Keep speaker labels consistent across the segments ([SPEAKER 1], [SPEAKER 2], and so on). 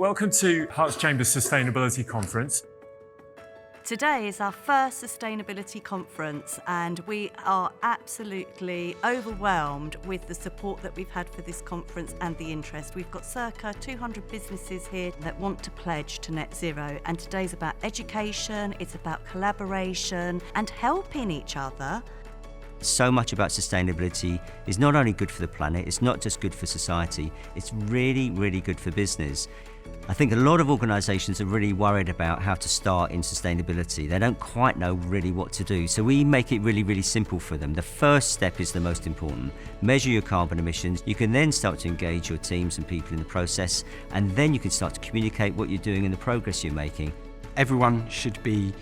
[SPEAKER 1] Welcome to Herts Chambers Sustainability Conference.
[SPEAKER 2] Today is our first sustainability conference and we are absolutely overwhelmed with the support that we've had for this conference and the interest. We've got circa 200 businesses here that want to pledge to net zero, and today's about education, it's about collaboration and helping each other.
[SPEAKER 3] So much about sustainability is not only good for the planet, it's not just good for society, it's really, really good for business. I think a lot of organisations are really worried about how to start in sustainability. They don't quite know really what to do. So we make it really, really simple for them. The first step is the most important. Measure your carbon emissions. You can then start to engage your teams and people in the process, and then you can start to communicate what you're doing and the progress you're making.
[SPEAKER 4] Everyone should be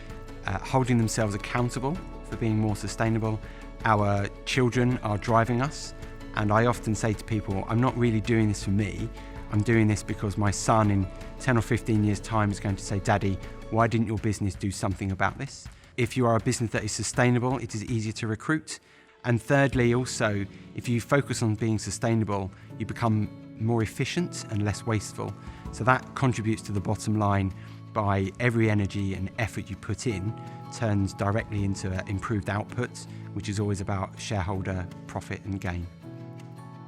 [SPEAKER 4] holding themselves accountable for being more sustainable. Our children are driving us, and I often say to people, I'm not really doing this for me, I'm doing this because my son in 10 or 15 years' time is going to say, Daddy, why didn't your business do something about this? If you are a business that is sustainable, it is easier to recruit. And thirdly, also, if you focus on being sustainable, you become more efficient and less wasteful. So that contributes to the bottom line by every energy and effort you put in turns directly into improved output, which is always about shareholder profit and gain.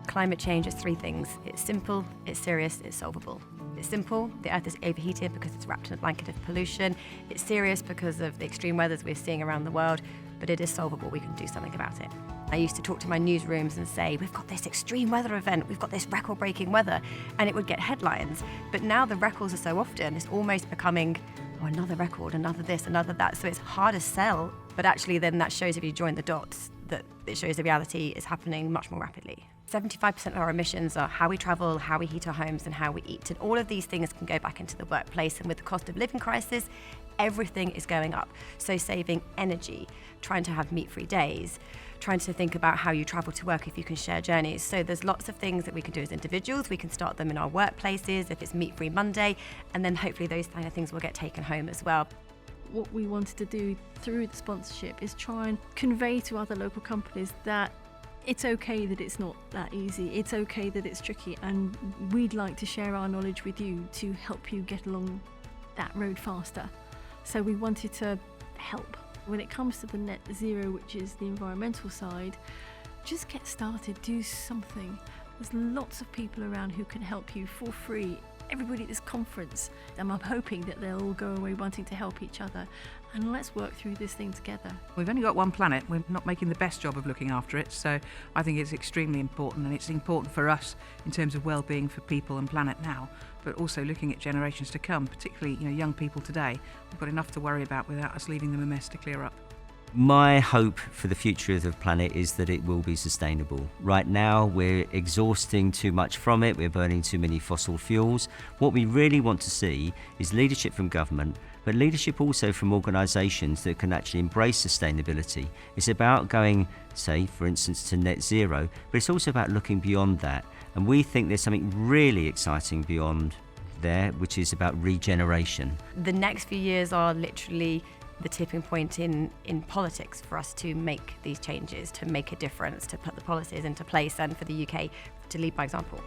[SPEAKER 5] Climate change is three things. It's simple, it's serious, it's solvable. It's simple, the Earth is overheated because it's wrapped in a blanket of pollution. It's serious because of the extreme weathers we're seeing around the world, but it is solvable, we can do something about it. I used to talk to my newsrooms and say, we've got this extreme weather event, we've got this record-breaking weather, and it would get headlines. But now the records are so often, it's almost becoming, oh, another record, another this, another that, so it's hard to sell. But actually then that shows, if you join the dots, that it shows the reality is happening much more rapidly. 75% of our emissions are how we travel, how we heat our homes, and how we eat. And all of these things can go back into the workplace. And with the cost of living crisis, everything is going up. So saving energy, trying to have meat-free days, trying to think about how you travel to work if you can share journeys. So there's lots of things that we can do as individuals. We can start them in our workplaces, if it's Meat-Free Monday, and then hopefully those kind of things will get taken home as well.
[SPEAKER 6] What we wanted to do through the sponsorship is try and convey to other local companies that it's okay that it's not that easy, it's okay that it's tricky, and we'd like to share our knowledge with you to help you get along that road faster. So we wanted to help. When it comes to the net zero, which is the environmental side, just get started, do something. There's lots of people around who can help you for free. Everybody at this conference, and I'm hoping that they'll all go away wanting to help each other, and let's work through this thing together.
[SPEAKER 7] We've only got one planet, we're not making the best job of looking after it, so I think it's extremely important, and it's important for us in terms of well-being for people and planet now, but also looking at generations to come, particularly young people today. We've got enough to worry about without us leaving them a mess to clear up.
[SPEAKER 3] My hope for the future of the planet is that it will be sustainable. Right now, we're exhausting too much from it, we're burning too many fossil fuels. What we really want to see is leadership from government, but leadership also from organisations that can actually embrace sustainability. It's about going, say, for instance, to net zero, but it's also about looking beyond that. And we think there's something really exciting beyond there, which is about regeneration.
[SPEAKER 5] The next few years are literally the tipping point in politics for us to make these changes, to make a difference, to put the policies into place, and for the UK to lead by example.